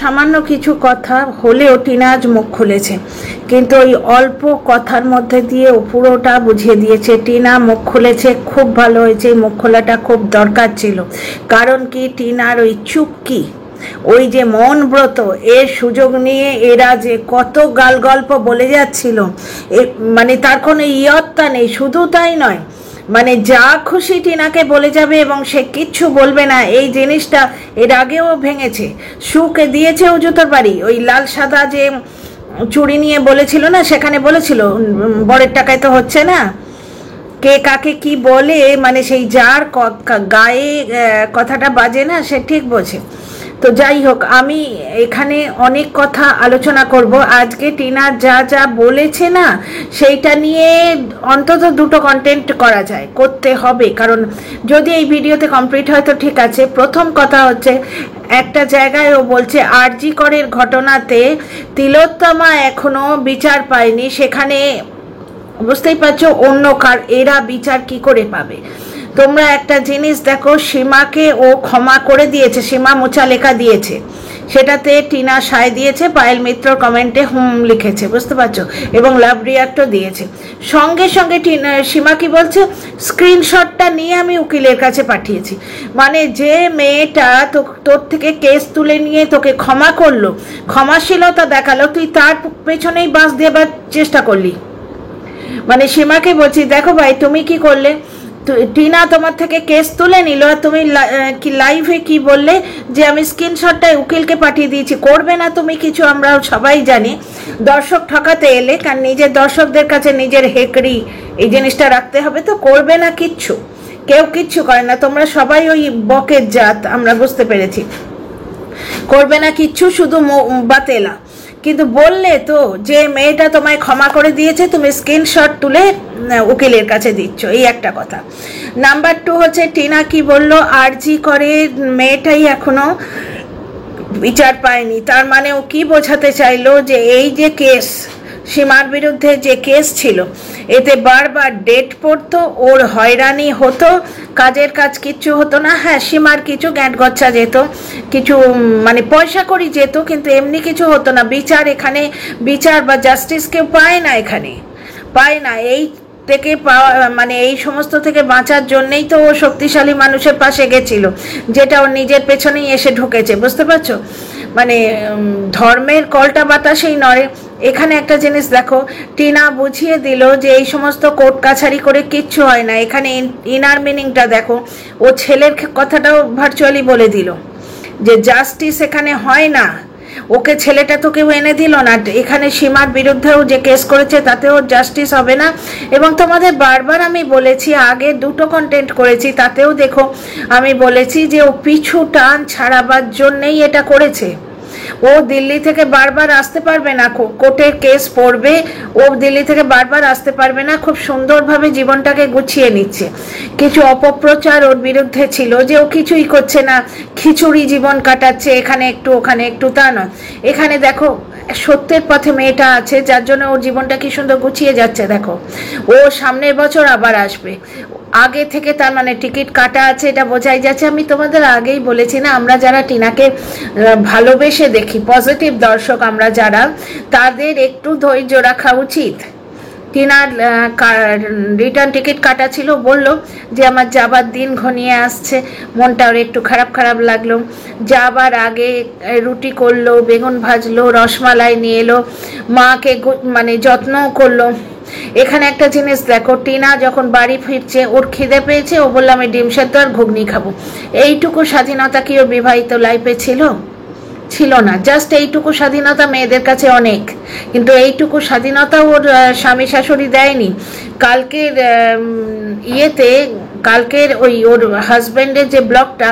সামান্য কিছু কথা হলেও টিনা আজ মুখ খুলেছে, কিন্তু ওই অল্প কথার মধ্যে দিয়ে ও পুরোটা বুঝিয়ে দিয়েছে। টিনা মুখ খুলেছে, খুব ভালো হয়েছে, মুখ খোলাটা খুব দরকার ছিল। কারণ কি, টিনার ওই চুপকি, ওই যে মনব্রত, এর সুযোগ নিয়ে এরা যে কত গাল গল্প বলে যাচ্ছিল, মানে তার কোনো ইয়ত্তা নেই। শুধু তাই নয়, মানে যা খুশি টিনাকে বলে যাবে এবং সে কিচ্ছু বলবে না, এই জিনিসটা এর আগেও ভেঙেছে। সুকে দিয়েছে ও জুতোর বাড়ি। ওই লাল সাদা যে চুড়ি নিয়ে বলেছিল না, সেখানে বলেছিল বরের টাকায় তো হচ্ছে না, কে কাকে কি বলে, মানে সেই যার গায়ে কথাটা বাজে না সে ঠিক বোঝে। তো যাই হোক, আমি এখানে অনেক কথা আলোচনা করব আজকে। টিনা যা যা বলেছে না, সেইটা নিয়ে অন্তত দুটো কন্টেন্ট করা যায়, করতে হবে। কারণ যদি এই ভিডিওতে কমপ্লিট হয় তো ঠিক আছে। প্রথম কথা হচ্ছে, একটা জায়গায় ও বলছে আরজি করের ঘটনাতে তিলোত্তমা এখনো বিচার পায়নি, সেখানে বুঝতেই পারছো অন্য এরা বিচার কি করে পাবে। তোমরা একটা জিনিস দেখো, সীমাকে ও ক্ষমা করে দিয়েছে, সীমা মোছা লেখা দিয়েছে, সেটাতে টিনা সায় দিয়েছে, পায়েল মিত্র কমেন্টে হুম লিখেছে, বুঝতে পারছো, এবং লাভ রিয়াক্টও দিয়েছে। সঙ্গে সঙ্গে সীমা কি বলছে, স্ক্রিনশটটা নিয়ে আমি উকিলের কাছে পাঠিয়েছি। মানে যে মেয়েটা তোর থেকে কেস তুলে নিয়ে তোকে ক্ষমা করলো, ক্ষমাশীলতা দেখালো, তুই তার পেছনেই বাঁশ দেবার চেষ্টা করলি। মানে সীমাকে বলছি, দেখো ভাই তুমি কি করলে, টিনা তোমার থেকে কেস তুলে নিল আর তুমি কি লাইভে কি বললে যে আমি স্ক্রিনশটটা উকিলকে পাঠিয়ে দিয়েছি। করবে না তুমি কিছু, আমরা সবাই জানি। দর্শক ঠকাতে এলে, কারণ নিজের দর্শকদের কাছে নিজের হেকড়ি এই জিনিসটা রাখতে হবে, তো করবে না কিচ্ছু, কেউ কিচ্ছু করে না, তোমরা সবাই ওই বকের জাত, আমরা বুঝতে পেরেছি। করবে না কিচ্ছু, শুধু বাতেলা। কিন্তু বললে তো যে মেয়েটা তোমায় ক্ষমা করে দিয়েছে, তুমি স্ক্রিনশট তুলে উকিলের কাছে দিচ্ছ, এই একটা কথা। নাম্বার 2 হচ্ছে, টিনা কি বললো, আরজি করে মেয়েটাই এখনো বিচার পায়নি। তার মানে ও কি বোঝাতে চাইলো, যে এই যে কেস, সীমার বিরুদ্ধে যে কেস ছিল, এতে বারবার ডেট পড়তো, ওর হয়রানি হতো, কাজের কাজ কিচ্ছু হতো না। হ্যাঁ, সীমার কিছু গ্যাঁট গচ্ছা যেত, কিছু মানে পয়সা করি যেত, কিন্তু এমনি কিছু হতো না। বিচার এখানে, বিচার বা জাস্টিস কেউ পায় না, এখানে পায় না। এই থেকে পাওয়া, মানে এই সমস্ত থেকে বাঁচার জন্যেই তো ও শক্তিশালী মানুষের পাশে গেছিল, যেটা ওর নিজের পেছনেই এসে ঢুকেছে, বুঝতে পারছো। মানে ধর্মের কলটা বাতাসেই নড়ে। এখানে একটা জিনিস দেখো, টিনা বুঝিয়ে দিল যে এই সমস্ত কোর্ট কাছারি করে কিচ্ছু হয় না। এখানে ইনার মিনিংটা দেখো, ও ছেলের কথাটাও ভার্চুয়ালি বলে দিল যে জাস্টিস এখানে হয় না, ওকে ছেলেটা তো কেউ এনে দিল না। এখানে সীমার বিরুদ্ধেও যে কেস করেছে তাতেও জাস্টিস হবে না। এবং তোমাদের বারবার আমি বলেছি, আগে দুটো কন্টেন্ট করেছি, তাতেও দেখো আমি বলেছি যে ও পিছু টান ছাড়াবার জন্যেই এটা করেছে। ও দিল্লি থেকে বারবার আসতে পারবে না, কোর্টের কেস পড়বে, ও দিল্লি থেকে বারবার আসতে পারবে না, খুব সুন্দরভাবে জীবনটাকে গুছিয়ে নিচ্ছে। কিছু অপপ্রচার ওর বিরুদ্ধে ছিল যে ও কিছুই করছে না, খিচুড়ি জীবন কাটাচ্ছে, এখানে একটু ওখানে একটু, তা নয়। এখানে দেখো সত্যের পথে মেয়েটা আছে, যার জন্য ওর জীবনটা কি সুন্দর গুছিয়ে যাচ্ছে। দেখো ও সামনের বছর আবার আসবে, আগে থেকে তার মানে টিকিট কাটা আছে, এটা বোঝাই যাচ্ছে। আমি তোমাদের আগেই বলেছি না, আমরা যারা টিনাকে ভালোবেসে দেখি, পজিটিভ দর্শক আমরা যারা, তাদের একটু ধৈর্য রাখা উচিত। টিনার রিটার্ন টিকিট কাটা ছিল, বললো যে আমার যাবার দিন ঘনিয়ে আসছে, মনটা ওর একটু খারাপ খারাপ লাগলো। যাবার আগে রুটি করলো, বেগুন ভাজলো, রসমালাই নিয়ে এলো, মাকে মানে যত্নও করলো। এখানে একটা জিনিস দেখো, টিনা যখন বাড়ি ফিরছে, ওর খিদে পেয়েছে, ও বললো আমি ডিম সেদ্ধ আর ঘুগনি খাবো। এইটুকু স্বাধীনতা কি ওর বিবাহিত লাইফে ছিল? ছিল না। জাস্ট এইটুকু স্বাধীনতা মেয়েদের কাছে অনেক, কিন্তু এইটুকু স্বাধীনতা ওর স্বামী শাশুড়ি দেয়নি। কালকের কালকের ওই ওর হাজব্যান্ডের যে ব্লগটা,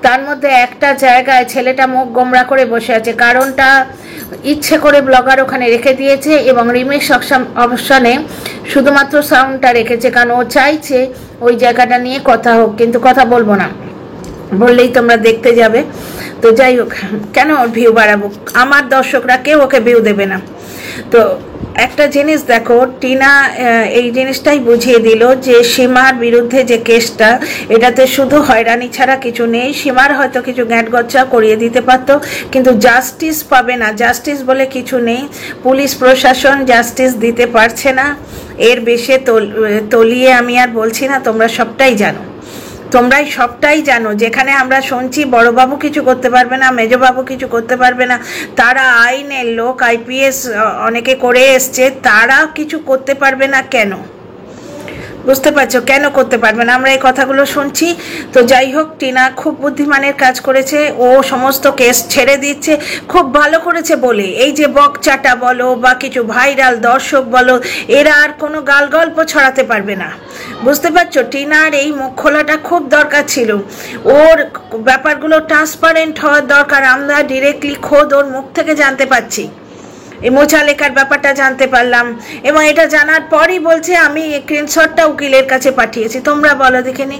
তার মধ্যে একটা জায়গায় ছেলেটা মুখ গোমরা করে বসে আছে, কারণটা ইচ্ছে করে ব্লগার ওখানে রেখে দিয়েছে এবং রিমিক্স অপশনে শুধুমাত্র সাউন্ডটা রেখেছে, কারণ ও চাইছে ওই জায়গাটা নিয়ে কথা হোক, কিন্তু কথা বলবো না, বললেই তোমরা দেখতে যাবে। তো যাই হোক, কেন ভিউ বাড়াবো, আমার দর্শকরা কেউ ওকে ভিউ দেবে না। তো একটা জিনিস দেখো, টিনা এই জিনিসটাই বুঝিয়ে দিল যে সীমার বিরুদ্ধে যে কেসটা, এটাতে শুধু হয়রানি ছাড়া কিছু নেই। সীমার হয়তো কিছু গ্যাঁটগচ্ছা করিয়ে দিতে পারতো, কিন্তু জাস্টিস পাবে না। জাস্টিস বলে কিছু নেই, পুলিশ প্রশাসন জাস্টিস দিতে পারছে না। এর বেশি তলিয়ে আমি আর বলছি না, তোমরা সবটাই জানো, তোমরাই সবটাই জানো। যেখানে আমরা শুনছি বড়বাবু কিছু করতে পারবে না, মেজবাবু কিছু করতে পারবে না, তারা আইনের লোক, আইপিএস অনেকে করে এসছে, তারা কিছু করতে পারবে না কেন? বুঝতে পারছো কেন করতে পারবে না? আমরা এই কথাগুলো শুনছি। তো যাই হোক, টিনা খুব বুদ্ধিমানের কাজ করেছে, ও সমস্ত কেস ছেড়ে দিচ্ছে, খুব ভালো করেছে বলে। এই যে বকচাটা বলো বা কিছু ভাইরাল দর্শক বলো, এরা আর কোনো গাল গল্প ছড়াতে পারবে না। বুঝতে পারছো, টিনার এই মুখ খোলাটা খুব দরকার ছিল, ওর ব্যাপারগুলো ট্রান্সপারেন্ট হওয়ার দরকার। আমরা ডিরেক্টলি খোদ ওর মুখ থেকে জানতে পারছি, এই মোছা লেখার ব্যাপারটা জানতে পারলাম, এবং এটা জানার পরই বলছে আমি স্ক্রিনশটটা উকিলের কাছে পাঠিয়েছি। তোমরা বলো দেখিনি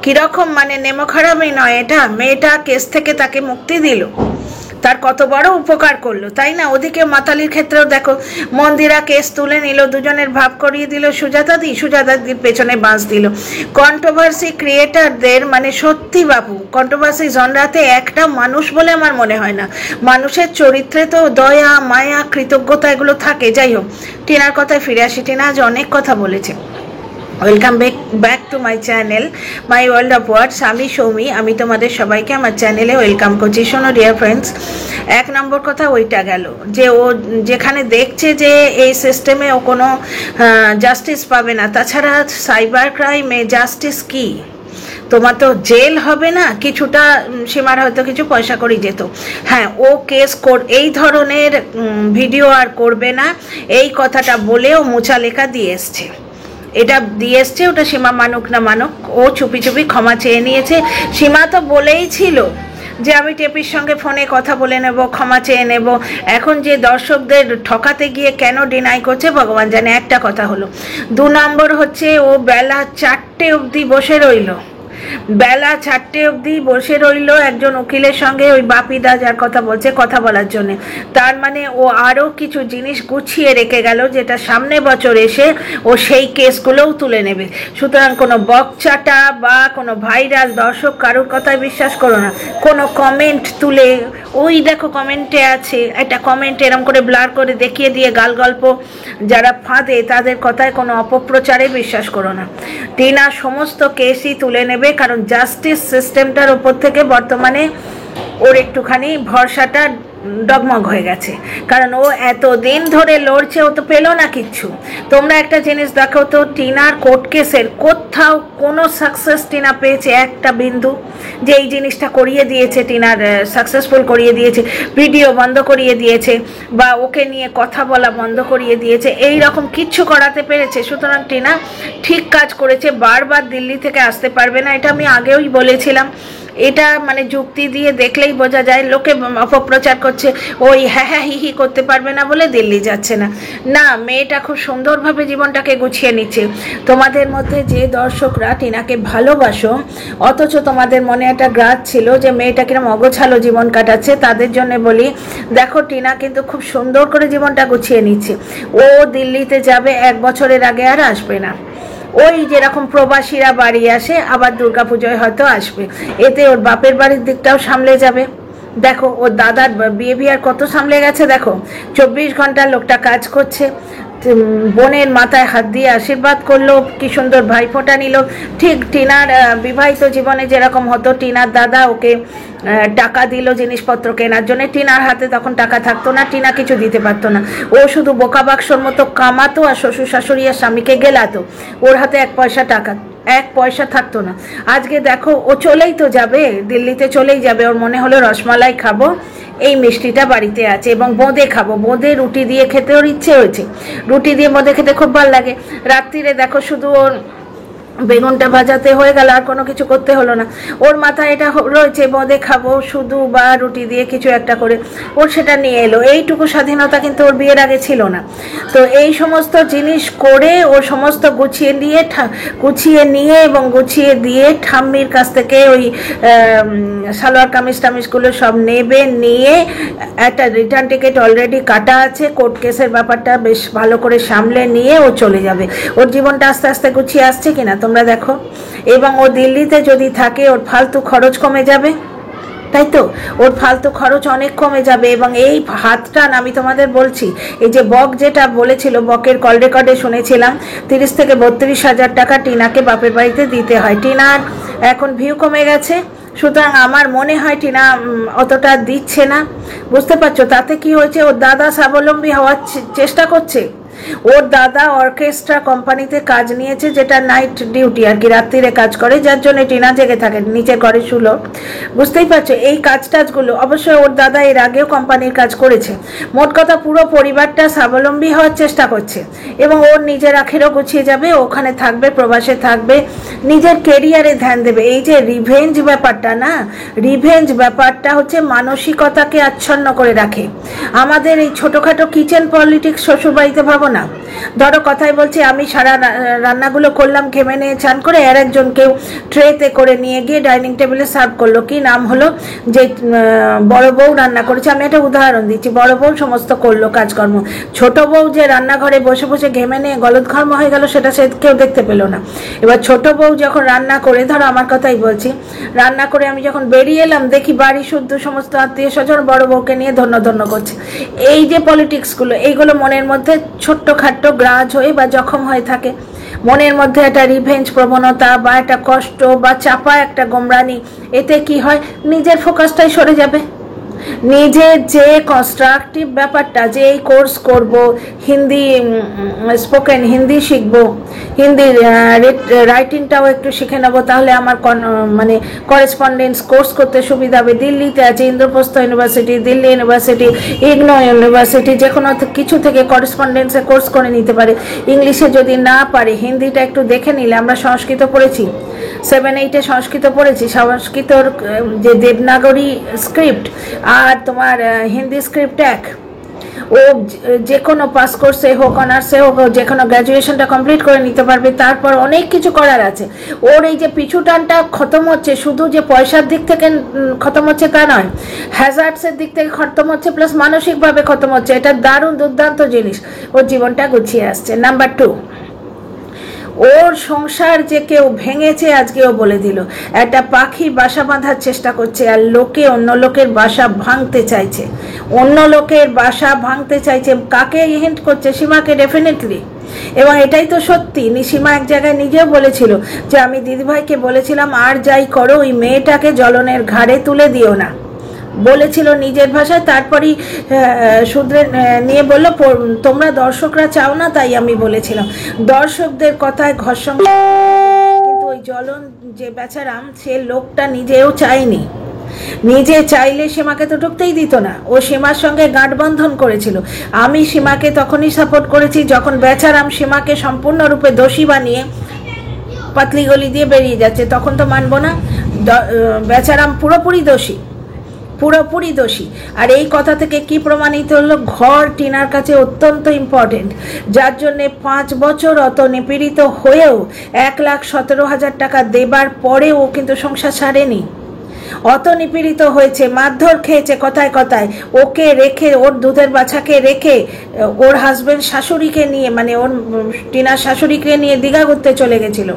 কিরকম, মানে নেমো খারাপই নয় এটা? মেয়েটা কেস থেকে তাকে মুক্তি দিল, তার কত বড় উপকার করলো, তাই না? ওদিকে মাতালির ক্ষেত্রেও দেখো, মন্দিরা কেস তুলে নিল, দুজনের ভাব করিয়ে দিল সুজাতাদির পেছনে বাঁশ দিল। কন্ট্রোভার্সি ক্রিয়েটারদের মানে সত্যি বাবু, কন্ট্রোভার্সি জনরাতে একটা মানুষ বলে আমার মনে হয় না। মানুষের চরিত্রে তো দয়া, মায়া, কৃতজ্ঞতা এগুলো থাকে। যাই হোক, টিনার কথায় ফিরে আসি। টিনা আজ অনেক কথা বলেছে। Welcome back to my channel, my world of words. আমি সৌমি, আমি তোমাদের সবাইকে আমার চ্যানেলে ওয়েলকাম করছি। শোনো ডিয়ার ফ্রেন্ডস, এক নম্বর কথা ওইটা গেল যে ও যেখানে দেখছে যে এই সিস্টেমে ও কোনো জাস্টিস পাবে না। তাছাড়া সাইবার ক্রাইমে জাস্টিস কি? তোমার তো জেল হবে না, কিছুটা সীমার হয়তো কিছু পয়সা করে যেত। হ্যাঁ, ও কেস এই ধরনের ভিডিও আর করবে না, এই কথাটা বলেও মোছা লেখা দিয়ে এসছে। এটা দিয়ে এসছে, ওটা সীমা মানুক না মানুক, ও চুপি চুপি ক্ষমা চেয়ে নিয়েছে। সীমা তো বলেই ছিল যে আমি টেপির সঙ্গে ফোনে কথা বলে নেব, ক্ষমা চেয়ে নেব। এখন যে দর্শকদের ঠকাতে গিয়ে কেন ডিনাই করছে ভগবান জানে। একটা কথা হলো, 2 নম্বর হচ্ছে ও বেলা 4টে অবধি বসে রইল, বেলা 4টে অবধি বসে রইল একজন উকিলের সঙ্গে, ওই বাপিদা যার কথা বলছে, কথা বলার জন্য। তার মানে ও আরও কিছু জিনিস গুছিয়ে রেখে গেল, যেটা সামনে বছর এসে ও সেই কেসগুলোও তুলে নেবে। সুতরাং কোনো বকচাটা বা কোনো ভাইরাল দর্শক কারোর কথায় বিশ্বাস করো না। কোনো কমেন্ট তুলে, ওই দেখো কমেন্টে আছে, একটা কমেন্ট এরম করে ব্লার করে দেখিয়ে দিয়ে গাল গল্প যারা ফাঁদে, তাদের কথায় কোনো অপপ্রচারে বিশ্বাস করো না। টিনা সমস্ত কেসই তুলে নেবে, কারণ জাস্টিস সিস্টেমটার ওপর থেকে বর্তমানে ওর একটুখানি ভরসাটা ডগমগ হয়ে গেছে। কারণ ও এতদিন ধরে লড়ছে, ও তো পেলো না কিচ্ছু। তোমরা একটা জিনিস দেখো তো, টিনার কোর্ট কেসের কোথাও কোনো সাকসেস টিনা পেয়েছে একটা বিন্দু? যে এই জিনিসটা করিয়ে দিয়েছে, টিনার সাকসেসফুল করিয়ে দিয়েছে, ভিডিও বন্ধ করিয়ে দিয়েছে, বা ওকে নিয়ে কথা বলা বন্ধ করিয়ে দিয়েছে, এই রকম কিচ্ছু করাতে পেরেছে? সুতরাং টিনা ঠিক কাজ করেছে। বারবার দিল্লি থেকে আসতে পারবে না, এটা আমি আগেই বলেছিলাম। এটা মানে যুক্তি দিয়ে দেখলেই বোঝা যায়। লোকে অপপ্রচার করছে ওই হ্যাঁ হি করতে পারবে না বলে দিল্লি যাচ্ছে না। না, মেয়েটা খুব সুন্দরভাবে জীবনটাকে গুছিয়ে নিচ্ছে। তোমাদের মধ্যে যে দর্শকরা টিনাকে ভালোবাসো, অথচ তোমাদের মনে একটা গ্রাজ ছিল যে মেয়েটা কিরম অগোছালো জীবন কাটাচ্ছে, তাদের জন্য বলি, দেখো টিনা কিন্তু খুব সুন্দর করে জীবনটা গুছিয়ে নিচ্ছে। ও দিল্লিতে যাবে, 1 বছরের আগে আর আসবে না। ওই যেরকম প্রবাসীরা বাড়ি আসে, আবার দুর্গাপুজোয় হয়তো আসবে, এতে ওর বাপের বাড়ির দিকটাও সামলে যাবে। দেখো ওর দাদার বিহেভিয়ার কত সামলে গেছে, দেখো 24 ঘন্টা লোকটা কাজ করছে, বোনের মাথায় হাত দিয়ে আশীর্বাদ করলো, কি সুন্দর ভাইফোঁটা নিল। ঠিক টিনার বিবাহিত জীবনে যেরকম হতো, টিনার দাদা ওকে টাকা দিল জিনিসপত্র কেনার জন্য, টিনার হাতে তখন টাকা থাকতো না, টিনা কিছু দিতে পারতো না। ও শুধু বোকা বাক্সর মতো কামাতো আর শ্বশুর শাশুড়ি আর স্বামীকে গেলাতো, ওর হাতে 1 পয়সা থাকতো না। আজকে দেখো ও চলেই তো যাবে, দিল্লিতে চলেই যাবে। ওর মনে হলো রসমালাই খাবো, এই মিষ্টিটা বাড়িতে আছে, এবং বোঁদে খাবো, বোঁদে রুটি দিয়ে খেতে ওর ইচ্ছে হয়েছে। রুটি দিয়ে বোঁদে খেতে খুব ভালো লাগে। রাত্রিরে দেখো শুধু ওর বেগুনটা ভাজাতে হয়ে গেল, আর কোনো কিছু করতে হলো না। ওর মাথায় এটা রয়েছে বোঁদে খাবো শুধু বা রুটি দিয়ে কিছু একটা করে, ওর সেটা নিয়ে এলো। এইটুকু স্বাধীনতা কিন্তু ওর বিয়ের আগে ছিল না। তো এই সমস্ত জিনিস করে ও সমস্ত গুছিয়ে নিয়ে এবং গুছিয়ে দিয়ে ঠাম্মির কাছ থেকে ওই সালোয়ার কামিজ টামিজগুলো সব নেবে, নিয়ে একটা রিটার্ন টিকিট অলরেডি কাটা আছে, কোর্ট কেসের ব্যাপারটা বেশ ভালো করে সামলে নিয়ে ও চলে যাবে। ওর জীবনটা আস্তে আস্তে গুছিয়ে আসছে কিনা তোমরা দেখো। এবং ও দিল্লিতে যদি থাকে ওর ফালতু খরচ কমে যাবে, তাই তো? ওর ফালতু খরচ অনেক কমে যাবে। এবং এই হাত টান আমি তোমাদের বলছি, এই যে বক যেটা বলেছিল, বকের কল রেকর্ডে শুনেছিলাম 30 থেকে 32 হাজার টাকা টিনাকে বাপের বাড়িতে দিতে হয়। টিনার এখন ভিউ কমে গেছে, সুতরাং আমার মনে হয় টিনা অতটা দিচ্ছে না। বুঝতে পারছো তাতে কি হয়েছে? ওর দাদা স্বাবলম্বী হওয়ার চেষ্টা করছে। ওর দাদা অর্কেস্ট্রা কোম্পানিতে কাজ নিয়েছে, যেটা নাইট ডিউটি আর কি, রাত্রিরে কাজ করে, যার জন্য টিনা জেগে থাকে, নিচে করে শুলো। বুঝতেই পারছো এই কাজ টাজগুলো। অবশ্যই ওর দাদা এর আগেও কোম্পানির কাজ করেছে। মোট কথা পুরো পরিবারটা স্বাবলম্বী হওয়ার চেষ্টা করছে এবং ওর নিজের আখেরও গুছিয়ে যাবে, ওখানে থাকবে, প্রবাসে থাকবে, নিজের কেরিয়ারে ধ্যান দেবে। এই যে রিভেঞ্জ ব্যাপারটা না, রিভেঞ্জ ব্যাপারটা হচ্ছে মানসিকতাকে আচ্ছন্ন করে রাখে। আমাদের এই ছোটোখাটো কিচেন পলিটিক্স শ্বশুরবাড়িতে ভাবো না। ধরো কথাই বলছি, আমি সারা রান্নাগুলো করলাম, ঘেমে নিয়ে চান করে, আর একজন কেউ ট্রেতে করে নিয়ে গিয়ে ডাইনিং টেবিলে সার্ভ করলো। কি নাম হলো? যে বড় বউ রান্না করেছে, আমি একটা উদাহরণ দিচ্ছি, বড় বউ সমস্ত করলো কাজকর্ম, ছোট বউ যে রান্নাঘরে বসে বসে ঘেমে নিয়ে গলদঘর্ম হয়ে গেল, সেটা সে কেউ দেখতে পেলো না। এবার ছোট বউ যখন রান্না করে, ধরো আমার কথাই বলছি, রান্না করে আমি যখন বেরিয়ে এলাম, দেখি বাড়ি শুদ্ধ সমস্ত আত্মীয় স্বজন বড় বউকে নিয়ে ধন্য ধন্য করছে। এই যে পলিটিক্সগুলো, এইগুলো মনের মধ্যে ছোট্টখাট্ট গ্রাজ হয়ে বা জখম হয়ে থাকে। মনের মধ্যে একটা রিভেঞ্জ প্রবণতা বা একটা কষ্ট বা চাপা একটা গোমরানি, এতে কি হয়? নিজের ফোকাসটাই সরে যাবে। নিজের যে কনস্ট্রাকটিভ ব্যাপারটা, যে এই কোর্স করব, হিন্দি স্পোকেন হিন্দি শিখব, হিন্দি রাইটিংটাও একটু শিখে নেব, তাহলে আমার মানে করেসপন্ডেন্স কোর্স করতে সুবিধা হবে। দিল্লিতে আছে Indraprastha university, Delhi university, ignore university, যে কোনো কিছু থেকে করেসপন্ডেন্সে কোর্স করে নিতে পারে। ইংলিশে যদি না পারে, হিন্দিটা একটু দেখে নিলে, আমরা সংস্কৃত পড়েছি, 7-8 সংস্কৃত পড়েছি, সংস্কৃতর যে দেবনাগরী স্ক্রিপ্ট আর তোমার হিন্দি স্ক্রিপ্ট এক। ও যে কোনো পাস কোর্সে হোক, অনার্সে হোক, যে কোনো গ্র্যাজুয়েশনটা কমপ্লিট করে নিতে পারবে। তারপর অনেক কিছু করার আছে। ওর এই যে পিছু টানটা খতম হচ্ছে, শুধু যে পয়সার দিক থেকে খতম হচ্ছে তা নয়, হ্যাজার্ডসের দিক থেকে খতম হচ্ছে, প্লাস মানসিকভাবে খতম হচ্ছে। এটা দারুণ দুর্দান্ত জিনিস। ওর জীবনটা গুছিয়ে আসছে। নাম্বার 2, ওর সংসার যে কেউ ভেঙেছে, আজকেও বলে দিল। একটা পাখি বাসা বাঁধার চেষ্টা করছে, আর লোকে অন্য লোকের বাসা ভাঙতে চাইছে, অন্য লোকের বাসা ভাঙতে চাইছে। কাকে হিন্ট করছে? সীমাকে, ডেফিনেটলি। এবং এটাই তো সত্যি। সীমা এক জায়গায় নিজেও বলেছিল যে আমি দিদিভাইকে বলেছিলাম, আর যাই করো ওই মেয়েটাকে জ্বলনের ঘাড়ে তুলে দিও না, বলেছিল নিজের ভাষায়। তারপরই শুধরে নিয়ে বলল, তোমরা দর্শকরা চাও না, তাই আমি বলেছিলাম। দর্শকদের কথায় ঘর্ষণ। কিন্তু ওই জ্বলন যে বেচারাম, সে লোকটা নিজেও চায়নি। নিজে চাইলে সীমাকে তো ঢুকতেই দিত না। ও সীমার সঙ্গে গাঁটবন্ধন করেছিল। আমি সীমাকে তখনই সাপোর্ট করেছি যখন বেচারাম সীমাকে সম্পূর্ণরূপে দোষী বানিয়ে পাতলি গলি দিয়ে বেরিয়ে যাচ্ছে, তখন তো মানবো না। বেচারাম পুরোপুরি দোষী, পুরোপুরি দোষী। আর এই কথা থেকে কি প্রমাণিত হলো? ঘর টিনার কাছে অত্যন্ত ইম্পর্টেন্ট, যার জন্যে 5 বছর অত নিপীড়িত হয়েও 1,17,000 টাকা দেবার পরেও ও কিন্তু সংসার ছাড়েনি। অত নিপীড়িত হয়েছে, মারধর খেয়েছে কথায় কথায়। ওকে রেখে, ওর দুধের বাছাকে রেখে, ওর হাজবেন্ড শাশুড়িকে নিয়ে, মানে ওর টিনার শাশুড়িকে নিয়ে দীঘা ঘুরতে চলে গেছিল।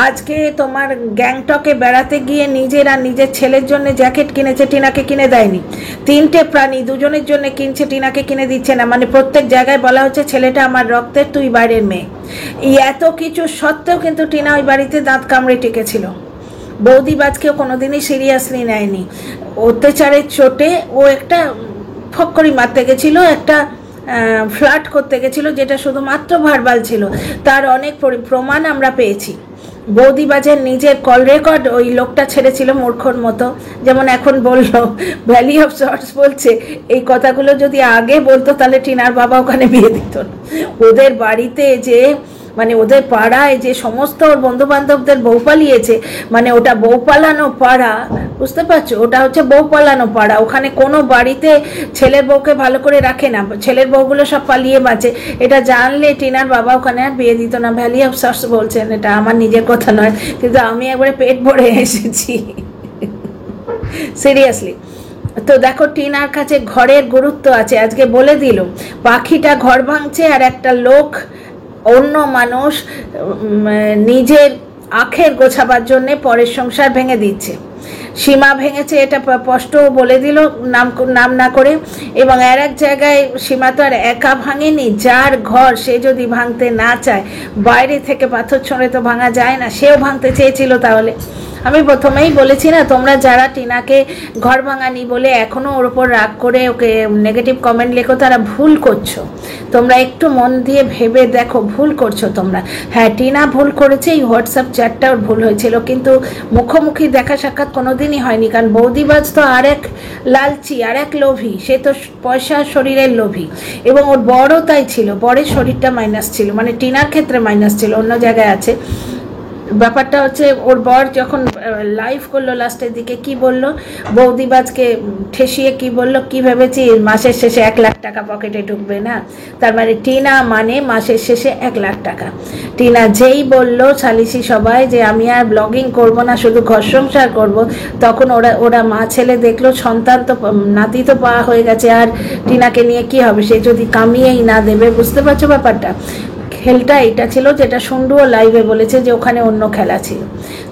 আজকে তোমার গ্যাংটকে বেড়াতে গিয়ে নিজের আর নিজের ছেলের জন্য জ্যাকেট কিনেছে, টিনাকে কিনে দেয়নি। 3টে প্রাণী, দুজনের জন্য কিনছে, টিনাকে কিনে দিচ্ছে না। মানে প্রত্যেক জায়গায় বলা হচ্ছে ছেলেটা আমার রক্তের, তুই বাইরের মেয়ে। এই এত কিছু সত্ত্বেও কিন্তু টিনা ওই বাড়িতে দাঁত কামড়ে টিকেছিল। বৌদিবাজকেও কোনোদিনই সিরিয়াসলি নেয়নি। অত্যাচারের চোটে ও একটা ফক্করি মারতে গেছিলো, একটা ফ্লার্ট করতে গেছিলো, যেটা শুধুমাত্র ভার্বাল ছিল। তার অনেক প্রমাণ আমরা পেয়েছি। বৌদিবাজের নিজের কল রেকর্ড ওই লোকটা ছেড়েছিল মূর্খর মতো। যেমন এখন বললো, ভ্যালি অফ শর্টস বলছে, এই কথাগুলো যদি আগে বলতো তাহলে টিনার বাবা ওখানে বিয়ে দিত না। ওদের বাড়িতে যে মানে ওদের পাড়ায় যে সমস্ত ওর বন্ধু বান্ধবদের বউ পালিয়েছে, মানে ওটা বউ পালানো পাড়া, বুঝতে পারছো, ওটা হচ্ছে বউ পালানো পাড়া। ওখানে কোনো বাড়িতে ছেলের বউকে ভালো করে রাখে না, ছেলের বউগুলো সব পালিয়ে বাঁচে। এটা জানলে টিনার বাবা ওখানে আর বিয়ে দিত না। ভ্যালি অফ সস বলছেন, এটা আমার নিজের কথা নয়, কিন্তু আমি একবারে পেট ভরে এসেছি সিরিয়াসলি। তো দেখো টিনার কাছে ঘরের গুরুত্ব আছে, আজকে বলে দিল। পাখিটা ঘর ভাঙছে আর একটা লোক, অন্য মানুষ নিজের আখের গোছাবার জন্যে পরের সংসার ভেঙে দিচ্ছে। সীমা ভেঙেছে, এটা স্পষ্ট বলে দিল নাম না করে। এবং আর এক জায়গায় সীমা তো আর একা ভাঙেনি, যার ঘর সে যদি ভাঙতে না চায়, বাইরে থেকে পাথর ছড়ে তো ভাঙা যায় না, সেও ভাঙতে চেয়েছিল। তাহলে আমি প্রথমেই বলেছি না, তোমরা যারা টিনাকে ঘর ভাঙানি বলে এখনও ওর ওপর রাগ করে ওকে নেগেটিভ কমেন্ট লেখো, তারা ভুল করছো। তোমরা একটু মন দিয়ে ভেবে দেখো, ভুল করছো তোমরা। হ্যাঁ, টিনা ভুল করেছে, এই হোয়াটসঅ্যাপ চ্যাটটা ওর ভুল হয়েছিল, কিন্তু মুখোমুখি দেখা সাক্ষাৎ কোনোদিনই হয়নি। কারণ বৌদিবাজ তো আর এক লালচি, আর এক লোভী, সে তো পয়সা শরীরের লোভী। এবং ওর বড়ও তাই ছিল, বরের শরীরটা মাইনাস ছিল, মানে টিনার ক্ষেত্রে মাইনাস ছিল, অন্য জায়গায় আছে। ব্যাপারটা হচ্ছে ওর বর যখন লাইভ করলো লাস্টের দিকে, কি বলল, বৌদিবাজকে ঠেসিয়ে কি বলল, কি ভেবেছি মাসের শেষে 1 লাখ টাকা পকেটে ঢুকবে না? তার মানে টিনা মানে মাসের শেষে 1 লাখ টাকা। টিনা যেই বলল সালিসি সবাই যে আমি আর ব্লগিং করব না, শুধু ঘর সংসার করবো, তখন ওরা মা ছেলে দেখলো সন্তান তো, নাতি তো পাওয়া হয়ে গেছে, আর টিনাকে নিয়ে কি হবে? সে যদি কামিয়েই না দেবে, বুঝতে পারছো ব্যাপারটা? খেলটা এটা ছিল যেটা সন্ডুও লাইভে বলেছে যে ওখানে অন্য খেলা ছিল,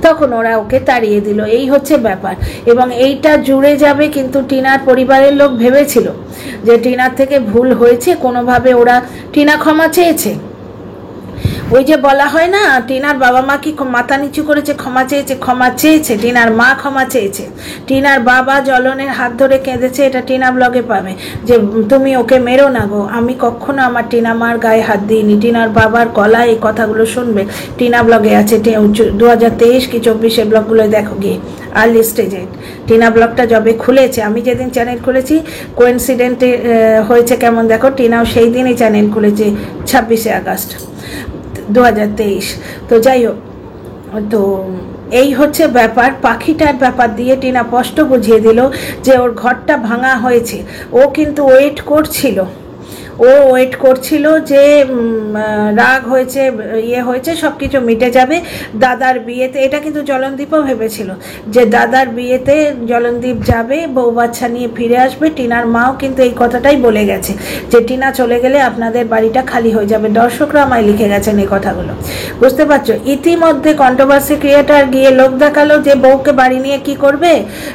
তখন ওরা ওকে তাড়িয়ে দিল। এই হচ্ছে ব্যাপার। এবং এইটা জুড়ে যাবে, কিন্তু টিনার পরিবারের লোক ভেবেছিল যে টিনার থেকে ভুল হয়েছে, কোনোভাবে ওরা, টিনা ক্ষমা চেয়েছে। ওই যে বলা হয় না, টিনার বাবা মা কি মাথা নিচু করেছে, ক্ষমা চেয়েছে, ক্ষমা চেয়েছে, টিনার মা ক্ষমা চেয়েছে। টিনার বাবা জ্বলনের হাত ধরে কেঁদেছে, এটা টিনা ব্লগে পাবে, যে তুমি ওকে মেরো না গো, আমি কখনো আমার টিনা মার গায়ে হাত দিইনি। টিনার বাবার গলায় এই কথাগুলো শুনবে, টিনা ব্লগে আছে, 2023 কি 24 ব্লগগুলো দেখো গিয়ে, আর্লি স্টেজে। টিনা ব্লগটা যবে খুলেছে, আমি যেদিন চ্যানেল খুলেছি, কোইন্সিডেন্টে হয়েছে কেমন দেখো, টিনাও সেই দিনই চ্যানেল খুলেছে, 26 আগস্ট 2023। তো যাই হোক, তো এই হচ্ছে ব্যাপার। পাখিটার ব্যাপার দিয়ে টিনা স্পষ্ট বুঝিয়ে দিল যে ওর ঘরটা ভাঙা হয়েছে। ও কিন্তু ওয়েট করছিল যে রাগ হয়েছে, ইয়ে হয়েছে, সব কিছু মিটে যাবে দাদার বিয়েতে। এটা কিন্তু জলনদীপও ভেবেছিল যে দাদার বিয়েতে জলনদীপ যাবে, বউ বাচ্চা নিয়ে ফিরে আসবে। টিনার মাও কিন্তু এই কথাটাই বলে গেছে যে টিনা চলে গেলে আপনাদের বাড়িটা খালি হয়ে যাবে। দর্শকরা আমায় লিখে গেছেন এই কথাগুলো, বুঝতে পারছো? ইতিমধ্যে কন্ট্রোভার্সি ক্রিয়েটার গিয়ে লোক দেখালো যে বউকে বাড়ি নিয়ে কি করবে,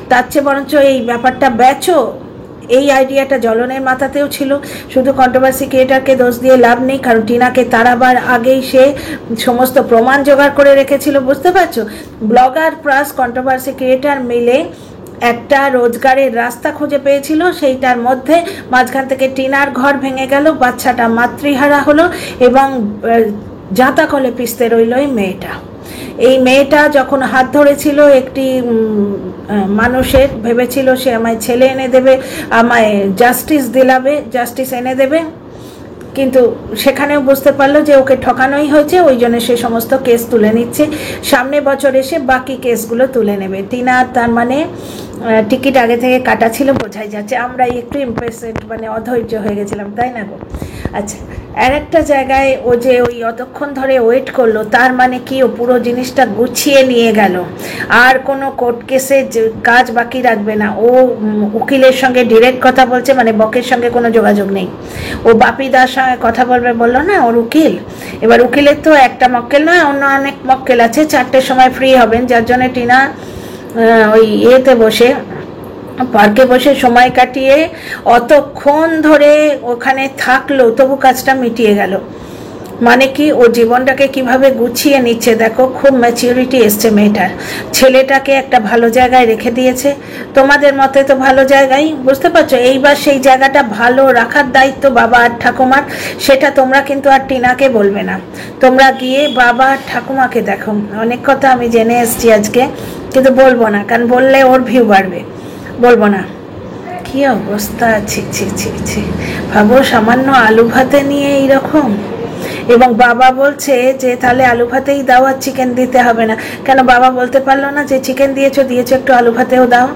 তার চেয়ে বরঞ্চ এই ব্যাপারটা বেচো। এই আইডিয়াটা জ্বলনের মাথাতেও ছিল। শুধু কন্ট্রোভার্সি ক্রিয়েটারকে দোষ দিয়ে লাভ নেই, কারণ টিনাকে তাড়াবার আগেই সে সমস্ত প্রমাণ জোগাড় করে রেখেছিল, বুঝতে পারছো? ব্লগার প্লাস কন্ট্রোভার্সি ক্রিয়েটার মিলে একটা রোজগারের রাস্তা খুঁজে পেয়েছিল, সেইটার মধ্যে মাঝখান থেকে টিনার ঘর ভেঙে গেল, বাচ্চাটা মাতৃহারা হলো, এবং জাঁতা কলে পিষতে রইল এই মেয়েটা। এই মেয়েটা যখন হাত ধরেছিল একটি মানুষের, ভেবেছিল সে আমায় ছেলে এনে দেবে, আমায় জাস্টিস এনে দেবে, কিন্তু সেখানেও বুঝতে পারলো যে ওকে ঠকানোই হয়েছে। ওই জন্য সে সমস্ত কেস তুলে নিচ্ছে, সামনে বছর এসে বাকি কেসগুলো তুলে নেবে। টিনা তার মানে টিকিট আগে থেকে কাটা ছিল, বোঝাই যাচ্ছে। আমরা একটু ইমপ্রেসেড, মানে অধৈর্য হয়ে গেছিলাম, তাই না গো? আচ্ছা, আর একটা জায়গায় ও যে ওই অতক্ষণ ধরে ওয়েট করলো, তার মানে কি ও পুরো জিনিসটা গুছিয়ে নিয়ে গেল, আর কোনো কোর্ট কেসে কাজ বাকি রাখবে না। ও উকিলের সঙ্গে ডিরেক্ট কথা বলছে, মানে বকের সঙ্গে কোনো যোগাযোগ নেই। ও বাপিদার সঙ্গে কথা বলবে বললো না, ওর উকিল। এবার উকিলের তো একটা মক্কেল নয়, অন্য অনেক মক্কেল আছে। 4টের সময় ফ্রি হবেন, যার জন্য টিনা ওই এতে বসে, পার্কে বসে সময় কাটিয়ে অতক্ষণ ধরে ওখানে থাকলো, তবু কাজটা মিটিয়ে গেল। মানে কি, ও জীবনটাকে কিভাবে গুছিয়ে নিচ্ছে দেখো, খুব ম্যাচিউরিটি এসছে মেয়েটার। ছেলেটাকে একটা ভালো জায়গায় রেখে দিয়েছে, তোমাদের মতে তো ভালো জায়গায়, বুঝতে পারছো? এইবার সেই জায়গাটা ভালো রাখার দায়িত্ব বাবা আর ঠাকুমার, সেটা তোমরা কিন্তু আর টিনাকে বলবে না। তোমরা গিয়ে বাবা আর ঠাকুমাকে দেখো। অনেক কথা আমি জেনে এসছি আজকে, কিন্তু বলবো না, কারণ বললে ওর ভিউ বাড়বে, বলবো না। কি অবস্থা, ছি ছি ছি ছি। ভাবো সামান্য আলু ভাতে নিয়ে এইরকম। এবং বাবা বলছে যে তাহলে আলু ভাতেই দাও, আর চিকেন দিতে হবে না। কেন বাবা বলতে পারলো না যে চিকেন দিয়েছো একটু আলু ভাতেও দাও?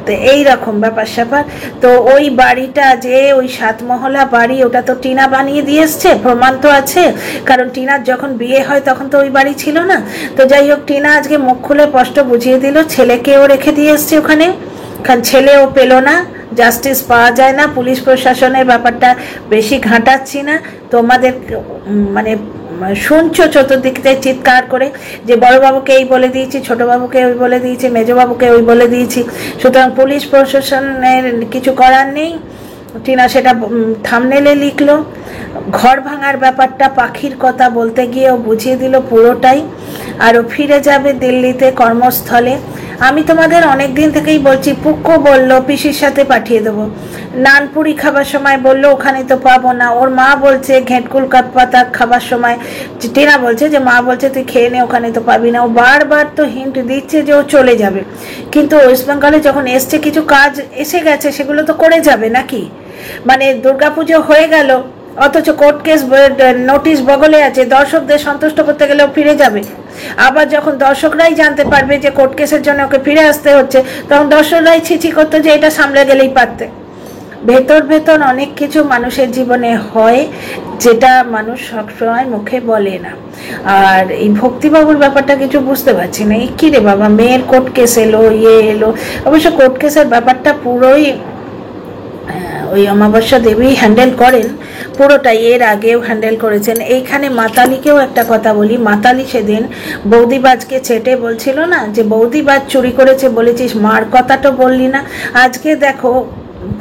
তো এইরকম ব্যাপার স্যাপার। তো ওই বাড়িটা যে ওই 7 মহলা বাড়ি, ওটা তো টিনা বানিয়ে দিয়ে এসছে, প্রমাণ তো আছে। কারণ টিনার যখন বিয়ে হয় তখন তো ওই বাড়ি ছিল না। তো যাই হোক, টিনা আজকে মুখ খুলে স্পষ্ট বুঝিয়ে দিল ছেলেকেও রেখে দিয়ে এসছে ওখানে, কারণ ছেলেও পেল না, জাস্টিস পাওয়া যায় না। পুলিশ প্রশাসনের ব্যাপারটা বেশি ঘাঁটাচ্ছি না, তোমাদের মানে শুনছো চতুর্দিক থেকে চিৎকার করে যে বড়বাবুকে এই বলে দিয়েছি, ছোটবাবুকে ওই বলে দিয়েছি, মেজবাবুকে ওই বলে দিয়েছি। সুতরাং পুলিশ প্রশাসনের কিছু করার নেই। টিনা সেটা থামনেলে লিখলো। ঘর ভাঙার ব্যাপারটা পাখির কথা বলতে গিয়েও বুঝিয়ে দিল পুরোটাই। আরও ফিরে যাবে দিল্লিতে কর্মস্থলে। আমি তোমাদের অনেক দিন থেকেই বলছি, পুক্কো বলল পিসির সাথে পাঠিয়ে দেবো। নানপুরি খাবার সময় বলল ওখানে তো পাবো না। ওর মা বলছে ঘেঁটকুল পাতা খাবার সময়, টিনা বলছে যে মা বলছে তুই খেয়ে নে, ওখানে তো পাবি না। ও বারবার তো হিন্ট দিচ্ছে যে ও চলে যাবে, কিন্তু ওয়েস্ট বেঙ্গলে যখন এসছে কিছু কাজ এসে গেছে, সেগুলো তো করে যাবে নাকি? মানে দুর্গাপুজো হয়ে গেল, অথচ কোর্ট কেস নোটিশ বগলে আছে, দর্শকদের সন্তুষ্ট করতে গেলেও ফিরে যাবে। আবার যখন দর্শকরাই জানতে পারবে যে কোর্ট কেসের জন্য ওকে ফিরে আসতে হচ্ছে, তখন দর্শকরাই ছিছি করতো যে এটা সামলে গেলেই পারতে। ভেতর ভেতর অনেক কিছু মানুষের জীবনে হয় যেটা মানুষ সবসময় মুখে বলে না। আর এই ভক্তিবাবুর ব্যাপারটা কিছু বুঝতে পারছি না, এই কী রে বাবা, মেয়ের কোর্ট কেস এলো, এলো। অবশ্য কোর্ট কেসের ব্যাপারটা পুরোই ওই অমাবস্যা দেবী হ্যান্ডেল করেন, পুরোটাই এর আগেও হ্যান্ডেল করেছেন। এইখানে মাতালিকেও একটা কথা বলি, মাতালি সেদিন বৌদিবাজকে চেটে বলছিল না যে বৌদিবাজ চুরি করেছে, বলেছিস মার কথাটা বললি না। আজকে দেখো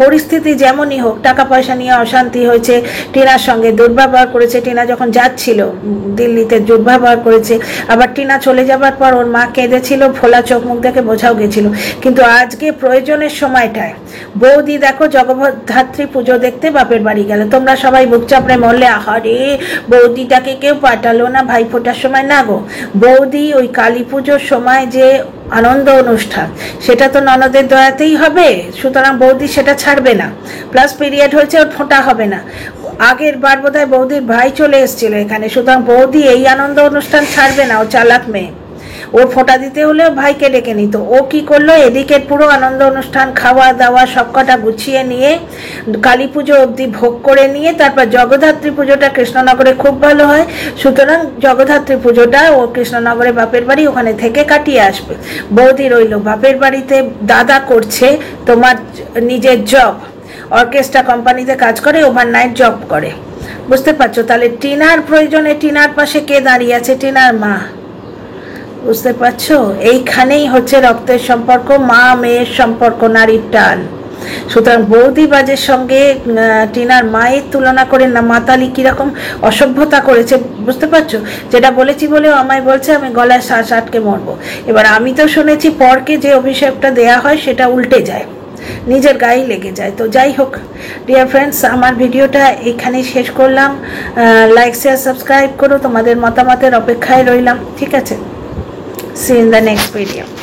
পরিস্থিতি যেমনই হোক, টাকা পয়সা নিয়ে অশান্তি হয়েছে, টিনার সঙ্গে দুর্ব্যবহার করেছে, টিনা যখন যাচ্ছিল দিল্লিতে দুর্ব্যবহার করেছে, আবার টিনা চলে যাবার পর ওর মা কেঁদেছিল, ফোলা চোখ মুখ দেখে বোঝাও গেছিল। কিন্তু আজকে প্রয়োজনের সময়টায় বৌদি দেখো জগদ্ধাত্রী পুজো দেখতে বাপের বাড়ি গেল, তোমরা সবাই বুক চাপড়ে মরলে, আহারে বৌদিটাকে কেউ পাঠালো না ভাই ফোটার সময়। না গো, বৌদি ওই কালী পুজোর সময় যে আনন্দ অনুষ্ঠান, সেটা তো ননদের দয়াতেই হবে, সুতরাং বৌদি সেটা ছাড়বে না। প্লাস পিরিয়ড হয়েছে, ওর ফোঁটা হবে না। আগের বার বোধহয় বৌদির ভাই চলে এসেছিল এখানে, সুতরাং বৌদি এই আনন্দ অনুষ্ঠান ছাড়বে না। ও চালাক মেয়ে, ওর ফোঁটা দিতে হলেও ভাইকে ডেকে নিত। ও কি করলো, এদিকে পুরো আনন্দ অনুষ্ঠান খাওয়া দাওয়া সবকটা গুছিয়ে নিয়ে কালী পুজো অবধি ভোগ করে নিয়ে তারপর জগদ্ধাত্রী পুজোটা কৃষ্ণনগরে খুব ভালো হয়, সুতরাং জগদ্ধাত্রী পুজোটা ও কৃষ্ণনগরে বাপের বাড়ি ওখানে থেকে কাটিয়ে আসবে। বৌদি রইল বাপের বাড়িতে, দাদা করছে তোমার নিজের জব, অর্কেস্ট্রা কোম্পানিতে কাজ করে, ওভারনাইট জব করে। বুঝতে পারছো? তাহলে টিনার প্রয়োজনে টিনার পাশে কে দাঁড়িয়ে আছে? টিনার মা। বুঝতে পারছো? এইখানেই হচ্ছে রক্তের সম্পর্ক, মা মেয়ের সম্পর্ক, নারীর টান। সুতরাং বৌদিবাজের সঙ্গে টিনার মায়ের তুলনা করে না মাতালি কিরকম অসভ্যতা করেছে, বুঝতে পারছো? যেটা বলেছি বলেও আমায় বলছে আমি গলায় শ্বাস আটকে মরবো। এবার আমি তো শুনেছি পরকে যে অভিশাপটা দেয়া হয় সেটা উল্টে যায়, নিজের গায়ে লেগে যায়। তো যাই হোক ডিয়ার ফ্রেন্ডস, আমার ভিডিওটা এখানেই শেষ করলাম। লাইক শেয়ার সাবস্ক্রাইব করো, তোমাদের মতামতের অপেক্ষায় রইলাম। ঠিক আছে, see you in the next video.